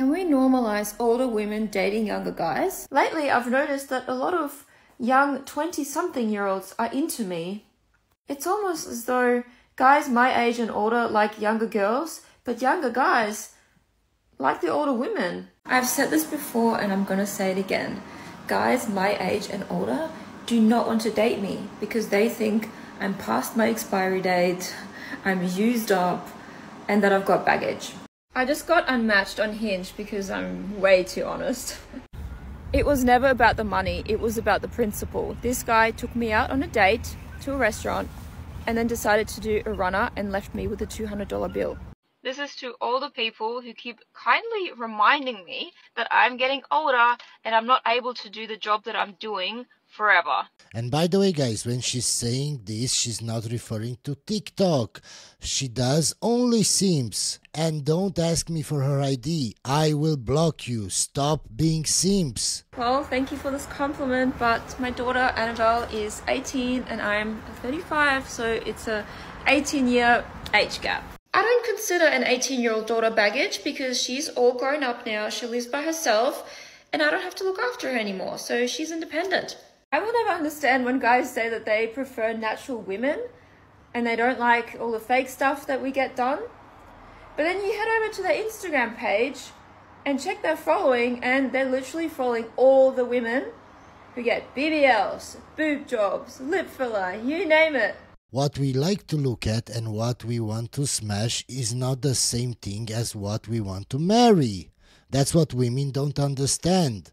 Can we normalize older women dating younger guys? Lately, I've noticed that a lot of young 20-something-year-olds are into me. It's almost as though guys my age and older like younger girls, but younger guys like the older women. I've said this before and I'm gonna say it again. Guys my age and older do not want to date me because they think I'm past my expiry date, I'm used up, and that I've got baggage. I just got unmatched on Hinge because I'm way too honest. It was never about the money, it was about the principle. This guy took me out on a date to a restaurant and then decided to do a runner and left me with a $200 bill. This is to all the people who keep kindly reminding me that I'm getting older and I'm not able to do the job that I'm doing forever. And by the way, guys, when she's saying this, she's not referring to TikTok. She does only Sims. And don't ask me for her ID. I will block you. Stop being Sims. Well, thank you for this compliment, but my daughter Annabelle is 18 and I'm 35, so it's a 18-year age gap. I don't consider an 18-year-old daughter baggage because she's all grown up now, she lives by herself, and I don't have to look after her anymore, so she's independent. I will never understand when guys say that they prefer natural women and they don't like all the fake stuff that we get done. But then you head over to their Instagram page and check their following and they're literally following all the women who get BBLs, boob jobs, lip filler, you name it. What we like to look at and what we want to smash is not the same thing as what we want to marry. That's what women don't understand.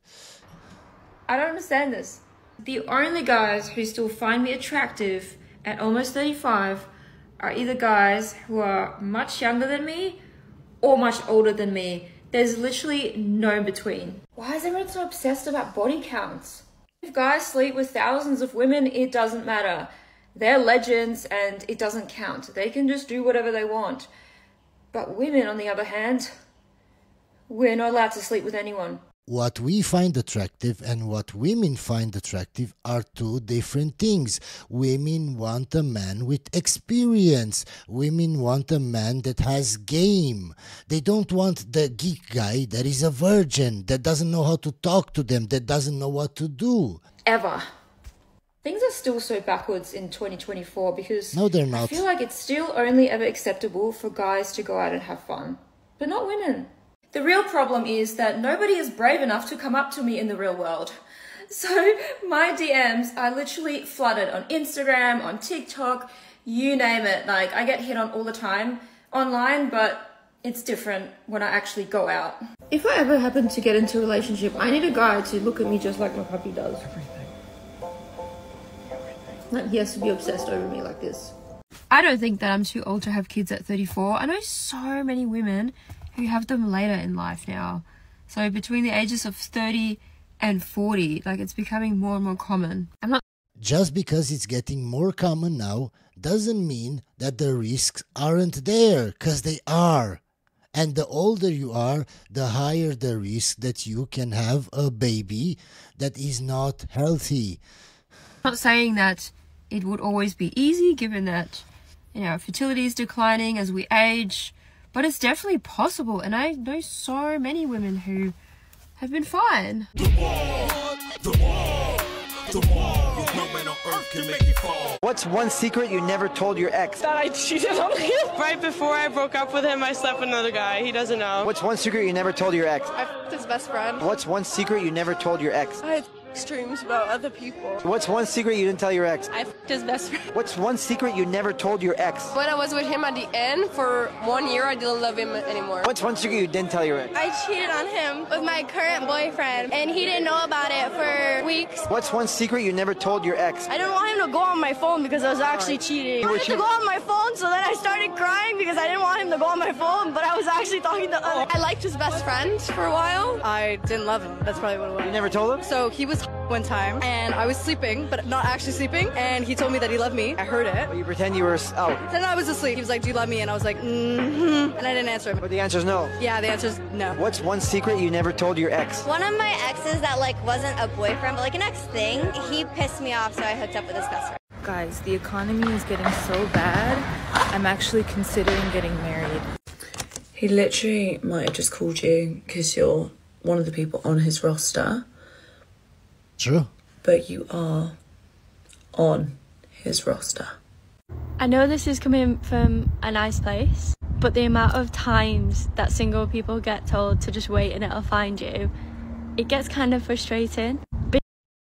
I don't understand this. The only guys who still find me attractive at almost 35 are either guys who are much younger than me or much older than me. There's literally no in between. Why is everyone so obsessed about body counts? If guys sleep with thousands of women, it doesn't matter. They're legends and it doesn't count. They can just do whatever they want. But women, on the other hand, we're not allowed to sleep with anyone. What we find attractive and what women find attractive are two different things. Women want a man with experience. Women want a man that has game. They don't want the geek guy that is a virgin, that doesn't know how to talk to them, that doesn't know what to do. Ever. Things are still so backwards in 2024 because no, they're not. I feel like it's still only ever acceptable for guys to go out and have fun, but not women. The real problem is that nobody is brave enough to come up to me in the real world. So my DMs are literally flooded on Instagram, on TikTok, you name it. Like, I get hit on all the time online, but it's different when I actually go out. If I ever happen to get into a relationship, I need a guy to look at me just like my puppy does. Like, he has to be obsessed over me like this. I don't think that I'm too old to have kids at 34. I know so many women who have them later in life now. So between the ages of 30 and 40, like, it's becoming more and more common. Just because it's getting more common now doesn't mean that the risks aren't there, because they are. And the older you are, the higher the risk that you can have a baby that is not healthy. I'm not saying that it would always be easy, given that, you know, fertility is declining as we age. But it's definitely possible, and I know so many women who have been fine. What's one secret you never told your ex? That I cheated on him. Right before I broke up with him, I slept with another guy. He doesn't know. What's one secret you never told your ex? I f***ed his best friend. What's one secret you never told your ex? I had dreams about other people. What's one secret you didn't tell your ex? I f***ed his best friend. What's one secret you never told your ex? When I was with him at the end, for 1 year, I didn't love him anymore. What's one secret you didn't tell your ex? I cheated on him with my current boyfriend, and he didn't know about it for weeks. What's one secret you never told your ex? I didn't want him to go on my phone because I was actually cheating. I wanted to go on my phone, so then I started crying because I didn't want him to go on my phone, but I was actually talking to other. I liked his best friend for a while. I didn't love him. That's probably what it was. You never told him? So he was one time, and I was sleeping, but not actually sleeping, and he told me that he loved me. I heard it. Well, you pretend you were out. Then I was asleep. He was like, do you love me? And I was like, and I didn't answer him. But the answer's no. Yeah, the answer's no. What's one secret you never told your ex? One of my exes that like wasn't a boyfriend, but like an ex thing, he pissed me off, so I hooked up with his best friend. Guys, the economy is getting so bad, I'm actually considering getting married. He literally might have just called you because you're one of the people on his roster. True. But you are on his roster. I know this is coming from a nice place, but the amount of times that single people get told to just wait and it'll find you, it gets kind of frustrating.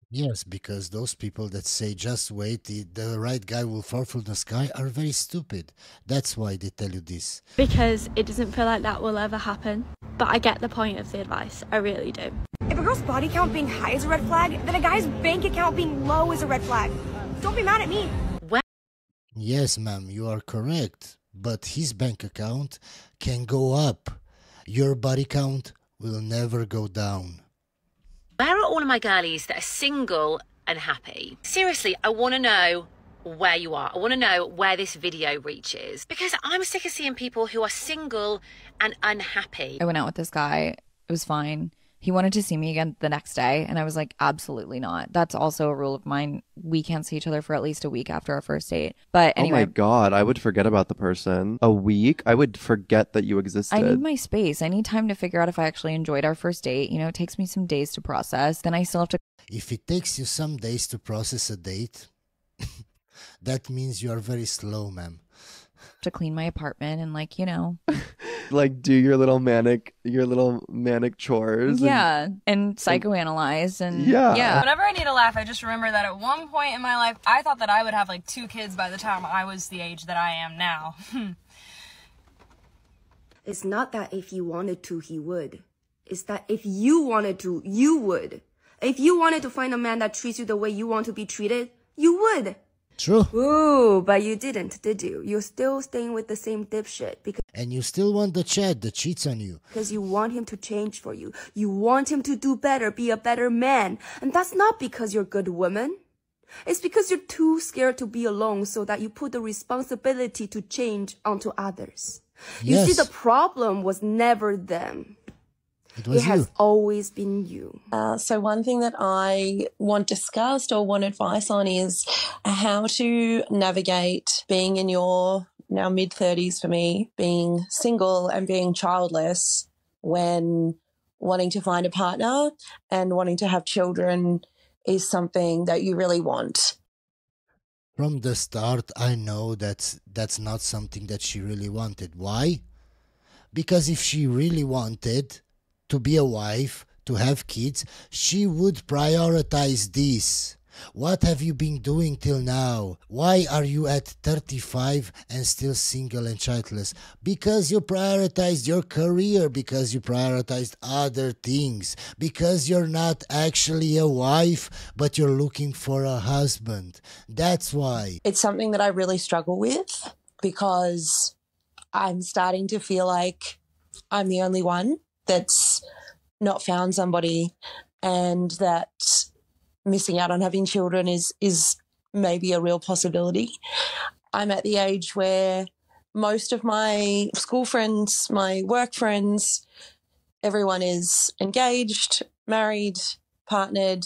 Yes, because those people that say just wait, the right guy will fall from the sky are very stupid. That's why they tell you this. Because it doesn't feel like that will ever happen. But I get the point of the advice, I really do. If a girl's body count being high is a red flag, then a guy's bank account being low is a red flag. Don't be mad at me. Yes, ma'am, you are correct. But his bank account can go up. Your body count will never go down. Where are all of my girlies that are single and happy? Seriously, I want to know where you are. I want to know where this video reaches. Because I'm sick of seeing people who are single and unhappy. I went out with this guy. It was fine. He wanted to see me again the next day, and I was like, absolutely not. That's also a rule of mine. We can't see each other for at least a week after our first date. But anyway. Oh my God, I would forget about the person. A week? I would forget that you existed. I need my space. I need time to figure out if I actually enjoyed our first date. You know, it takes me some days to process. Then I still have to... If it takes you some days to process a date, that means you are very slow, ma'am. To clean my apartment and, like, you know... Like do your little manic chores. Yeah, and psychoanalyze and yeah. Whenever I need a laugh, I just remember that at one point in my life, I thought that I would have like 2 kids by the time I was the age that I am now. It's not that if he wanted to, he would. It's that if you wanted to, you would. If you wanted to find a man that treats you the way you want to be treated, you would. True. Ooh, but you didn't, did you? You're still staying with the same dipshit because... And you still want the Chad that cheats on you. Because you want him to change for you. You want him to do better, be a better man. And that's not because you're a good woman. It's because you're too scared to be alone so that you put the responsibility to change onto others. Yes. You see, the problem was never them. It has always been you. So one thing that I want discussed or want advice on is how to navigate being in your now mid-30s for me, being single and being childless when wanting to find a partner and wanting to have children is something that you really want. From the start, I know that's not something that she really wanted. Why? Because if she really wanted to be a wife, to have kids, she would prioritize this. What have you been doing till now? Why are you at 35 and still single and childless? Because you prioritized your career, because you prioritized other things, because you're not actually a wife, but you're looking for a husband. That's why. It's something that I really struggle with because I'm starting to feel like I'm the only one that's not found somebody, and that missing out on having children is maybe a real possibility. I'm at the age where most of my school friends, my work friends, everyone is engaged, married, partnered,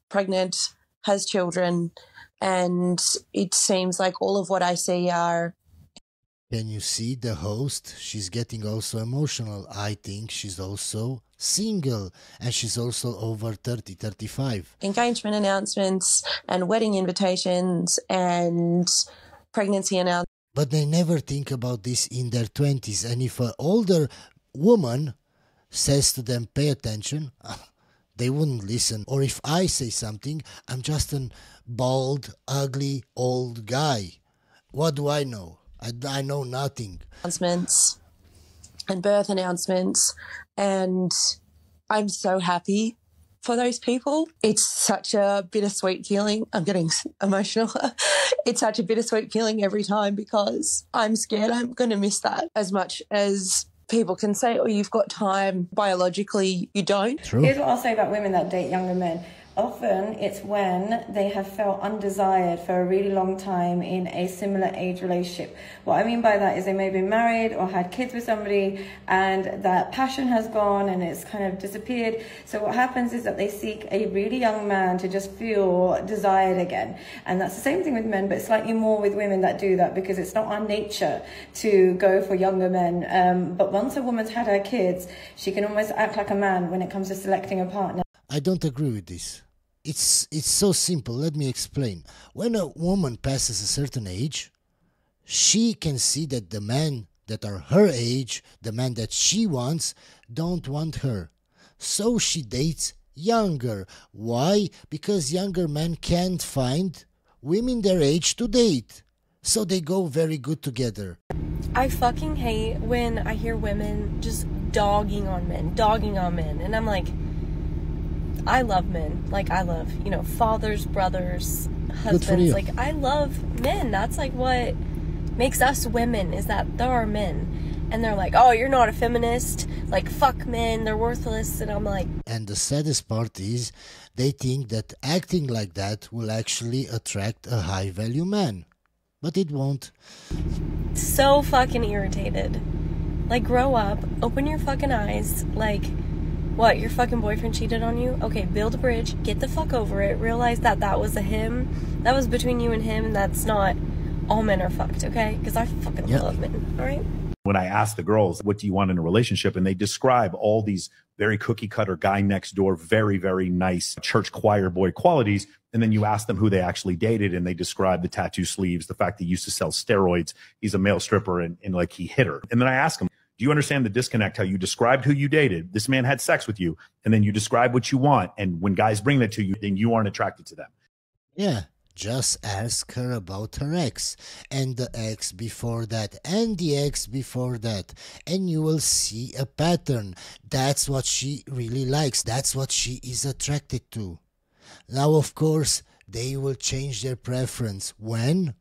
pregnant, has children, and it seems like all of what I see are... Can you see the host? She's getting also emotional. I think she's also single and she's also over 30, 35. Engagement announcements and wedding invitations and pregnancy announcements. But they never think about this in their 20s. And if an older woman says to them, pay attention, they wouldn't listen. Or if I say something, I'm just a bald, ugly, old guy. What do I know? I know nothing. Announcements and birth announcements, and I'm so happy for those people. It's such a bittersweet feeling. I'm getting emotional. It's such a bittersweet feeling every time because I'm scared I'm going to miss that. As much as people can say, oh, you've got time, biologically you don't. True. Here's what I'll say about women that date younger men. Often it's when they have felt undesired for a really long time in a similar age relationship. What I mean by that is they may have been married or had kids with somebody and that passion has gone and it's kind of disappeared. So what happens is that they seek a really young man to just feel desired again. And that's the same thing with men, but slightly more with women that do that because it's not our nature to go for younger men. But once a woman's had her kids, she can almost act like a man when it comes to selecting a partner. I don't agree with this. It's so simple. Let me explain. When a woman passes a certain age, she can see that the men that are her age, the men that she wants, don't want her. So she dates younger. Why? Because younger men can't find women their age to date. So they go very good together. I fucking hate when I hear women just dogging on men. And I'm like, I love men. Like, I love, fathers, brothers, husbands. Like, I love men. That's like what makes us women, is that there are men. And they're like, oh, you're not a feminist. Like, fuck men. They're worthless. And I'm like... And the saddest part is they think that acting like that will actually attract a high-value man. But it won't. So fucking irritated. Like, grow up. Open your fucking eyes. Like... What, your fucking boyfriend cheated on you? Okay, build a bridge, get the fuck over it, realize that that was a him, that was between you and him, and that's not all men are fucked, okay? Because I fucking love men, all right? When I ask the girls, what do you want in a relationship? And they describe all these very cookie cutter guy next door, very, very nice church choir boy qualities. And then you ask them who they actually dated and they describe the tattoo sleeves, the fact that he used to sell steroids, he's a male stripper and like he hit her. And then I ask them, do you understand the disconnect, how you described who you dated? This man had sex with you, and then you describe what you want. And when guys bring that to you, then you aren't attracted to them. Yeah, just ask her about her ex, and the ex before that, and the ex before that. And you will see a pattern. That's what she really likes. That's what she is attracted to. Now, of course, they will change their preference. When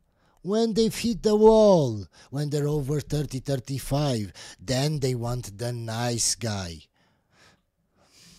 they've hit the wall, when they're over 30, 35, then they want the nice guy.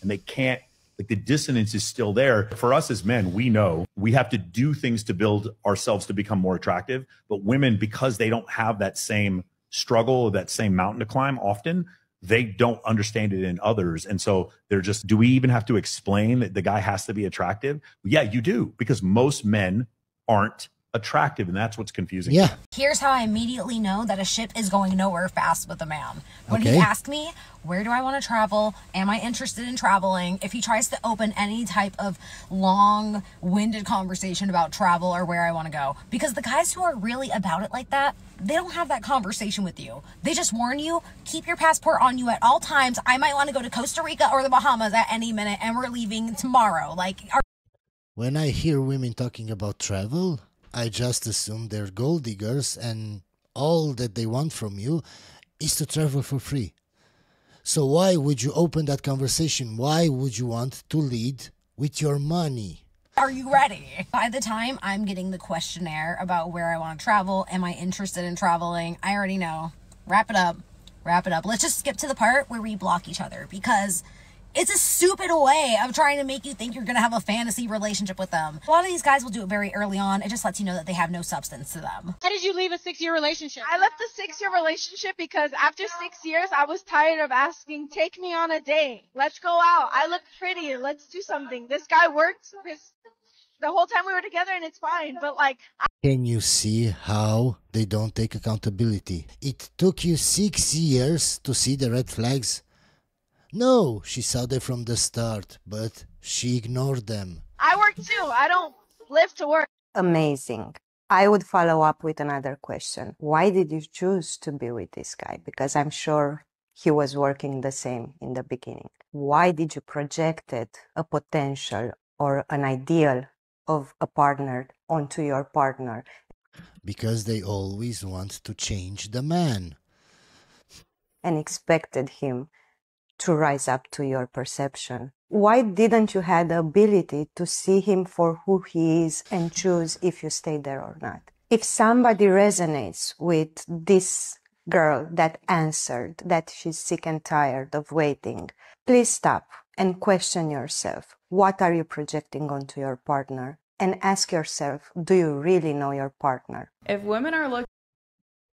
And they can't, like the dissonance is still there. For us as men, we know we have to do things to build ourselves to become more attractive. But women, because they don't have that same struggle, that same mountain to climb, often they don't understand it in others. And so they're just, do we even have to explain that the guy has to be attractive? Yeah, you do, because most men aren't attractive, and that's what's confusing. Yeah. Here's how I immediately know that a ship is going nowhere fast with a man. When he asks me, where do I want to travel? Am I interested in traveling? If he tries to open any type of long-winded conversation about travel or where I want to go. Because the guys who are really about it like that, they don't have that conversation with you. They just warn you, keep your passport on you at all times. I might want to go to Costa Rica or the Bahamas at any minute, and we're leaving tomorrow. Like, when I hear women talking about travel, I just assume they're gold diggers and all that they want from you is to travel for free. So why would you open that conversation? Why would you want to lead with your money? Are you ready? By the time I'm getting the questionnaire about where I want to travel, am I interested in traveling? I already know. Wrap it up. Let's just skip to the part where we block each other, because it's a stupid way of trying to make you think you're going to have a fantasy relationship with them. A lot of these guys will do it very early on. It just lets you know that they have no substance to them. How did you leave a 6-year relationship? I left a 6-year relationship because after 6 years, I was tired of asking, take me on a date. Let's go out. I look pretty. Let's do something. This guy works the whole time we were together and it's fine. But like... Can you see how they don't take accountability? It took you 6 years to see the red flags. No, she saw them from the start, but she ignored them. I work too. I don't live to work. Amazing. I would follow up with another question. Why did you choose to be with this guy? Because I'm sure he was working the same in the beginning. Why did you project a potential or an ideal of a partner onto your partner? Because they always want to change the man. And expected him to rise up to your perception. Why didn't you have the ability to see him for who he is and choose if you stay there or not? If somebody resonates with this girl that answered that she's sick and tired of waiting, please stop and question yourself. what are you projecting onto your partner? And ask yourself, do you really know your partner? If women are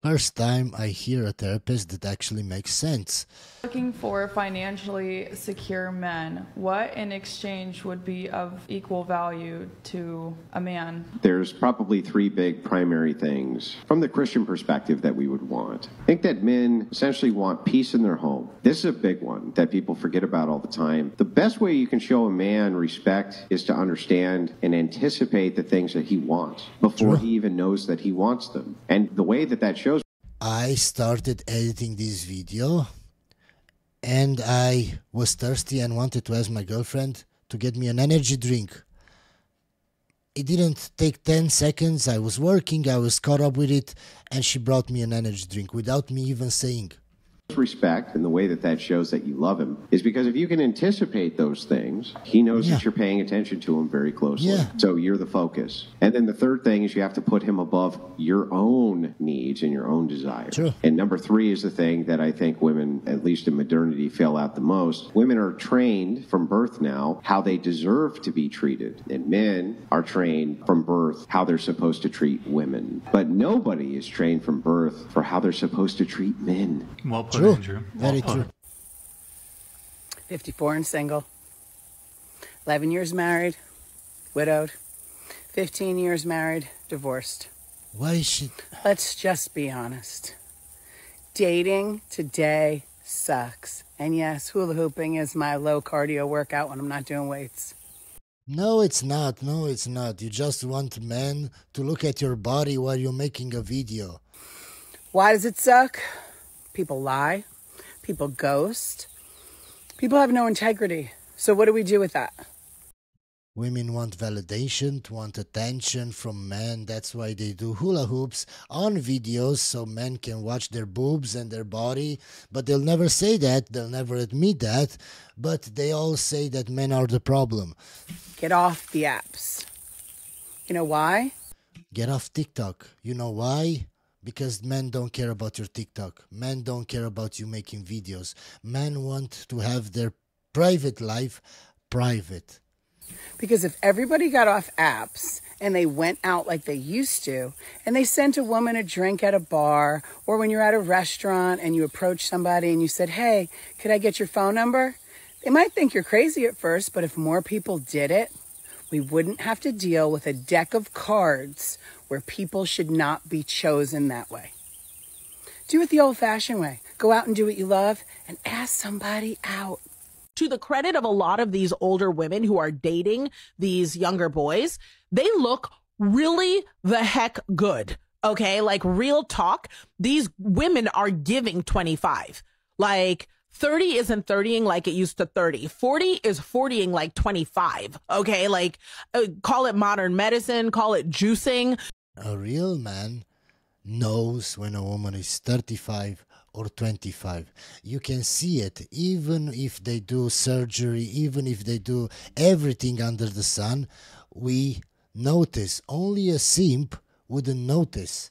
First time I hear a therapist that actually makes sense. looking for financially secure men, what in exchange would be of equal value to a man? There's probably three big primary things from the Christian perspective that we would want. I think that men essentially want peace in their home. This is a big one that people forget about all the time. The best way you can show a man respect is to understand and anticipate the things that he wants before he even knows that he wants them. And the way that shows. I started editing this video and I was thirsty and wanted to ask my girlfriend to get me an energy drink. It didn't take 10 seconds. I was working, I was caught up with it, and she brought me an energy drink without me even saying. Respect and the way that shows that you love him is because if you can anticipate those things, he knows that you're paying attention to him very closely. So you're the focus. And then the third thing is you have to put him above your own needs and your own desires. And number three is the thing that I think women, at least in modernity, fail at the most. Women are trained from birth now how they deserve to be treated. And men are trained from birth how they're supposed to treat women. But nobody is trained from birth for how they're supposed to treat men. Well put, Andrew. Very true. 54 and single. 11 years married, widowed. 15 years married, divorced. Why is she... Let's just be honest. Dating today sucks. And yes, hula hooping is my low cardio workout when I'm not doing weights. No, it's not. No, it's not. You just want men to look at your body while you're making a video. Why does it suck? People lie. People ghost. People have no integrity. So what do we do with that? Women want validation, want attention from men. That's why they do hula hoops on videos so men can watch their boobs and their body. But they'll never say that. They'll never admit that. But they all say that men are the problem. Get off the apps. You know why? Get off TikTok. You know why? Because men don't care about your TikTok. Men don't care about you making videos. Men want to have their private life private. Because if everybody got off apps and they went out like they used to, and they sent a woman a drink at a bar, or when you're at a restaurant and you approach somebody and you said, hey, could I get your phone number? They might think you're crazy at first, but if more people did it, we wouldn't have to deal with a deck of cards where people should not be chosen that way. Do it the old-fashioned way. Go out and do what you love and ask somebody out. To the credit of a lot of these older women who are dating these younger boys, they look really the heck good. Okay, like real talk. These women are giving 25. Like 30 isn't 30ing like it used to 30. 40 is 40ing like 25. Okay, like call it modern medicine, call it juicing. A real man knows when a woman is 35 or 25. You can see it, even if they do surgery, even if they do everything under the sun, we notice. Only a simp wouldn't notice.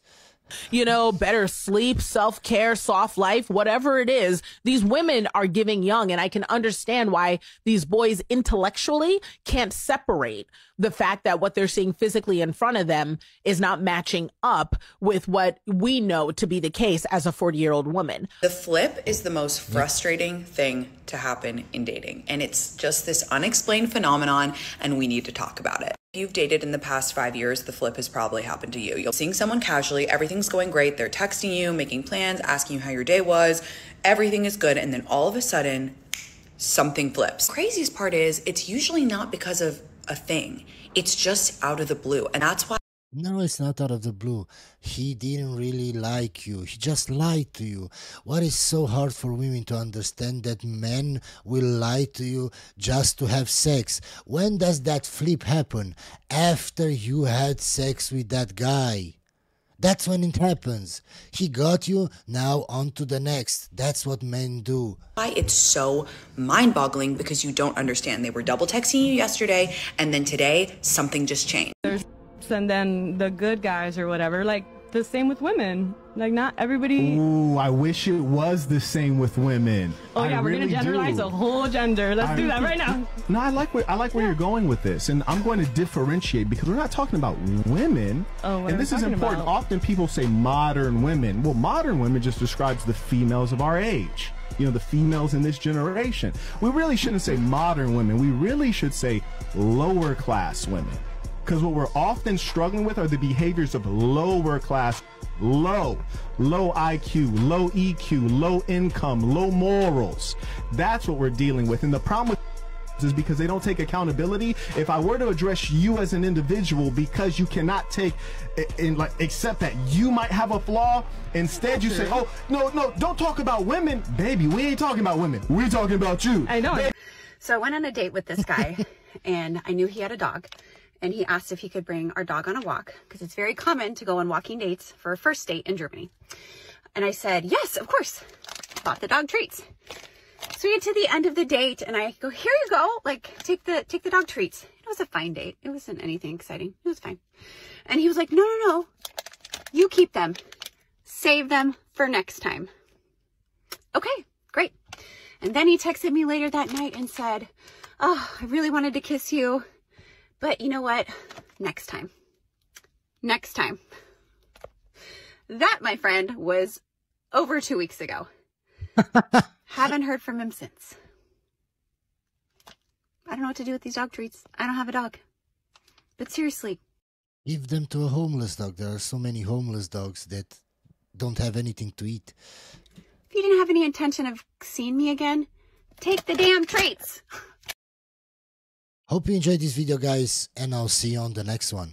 You know, better sleep, self-care, soft life, whatever it is, these women are giving young. And I can understand why these boys intellectually can't separate the fact that what they're seeing physically in front of them is not matching up with what we know to be the case as a 40-year-old woman. The flip is the most frustrating thing to happen in dating. And it's just this unexplained phenomenon, and we need to talk about it. If you've dated in the past 5 years, the flip has probably happened to you. You're seeing someone casually, everything's going great, they're texting you, making plans, asking you how your day was, everything is good, and then all of a sudden, something flips. The craziest part is, it's usually not because of a thing. It's just out of the blue, and that's why. No, it's not out of the blue. He didn't really like you. He just lied to you. What is so hard for women to understand that men will lie to you just to have sex? When does that flip happen? After you had sex with that guy. That's when it happens. He got you, now on to the next. That's what men do. It's so mind-boggling because you don't understand. They were double texting you yesterday, and then today, something just changed. And then the good guys or whatever, like the same with women. Like, not everybody. Ooh, I wish it was the same with women. Oh yeah, we're really gonna generalize the whole gender. Let's do that right now. No, I like where you're going with this, and I'm going to differentiate because we're not talking about women. Oh, what and are this we is talking important. about? Often people say modern women. Well, modern women just describes the females of our age. You know, the females in this generation. We really shouldn't say modern women. We really should say lower class women. Because what we're often struggling with are the behaviors of lower class, low IQ, low EQ, low income, low morals. That's what we're dealing with. And the problem with is because they don't take accountability. If I were to address you as an individual because you cannot take and like accept that you might have a flaw, instead you say, oh, no, don't talk about women. Baby, we ain't talking about women. We're talking about you. I know. So I went on a date with this guy and I knew he had a dog. And he asked if he could bring our dog on a walk because it's very common to go on walking dates for a first date in Germany. And I said, yes, of course. Bought the dog treats. So we get to the end of the date and I go, here you go. Like, take the dog treats. It was a fine date. It wasn't anything exciting. It was fine. And he was like, no. You keep them. Save them for next time. Okay, great. And then he texted me later that night and said, oh, I really wanted to kiss you. But you know what? Next time. Next time. That, my friend, was over 2 weeks ago. Haven't heard from him since. I don't know what to do with these dog treats. I don't have a dog. But seriously. Give them to a homeless dog. There are so many homeless dogs that don't have anything to eat. If you didn't have any intention of seeing me again, take the damn treats. Hope you enjoyed this video, guys, and I'll see you on the next one.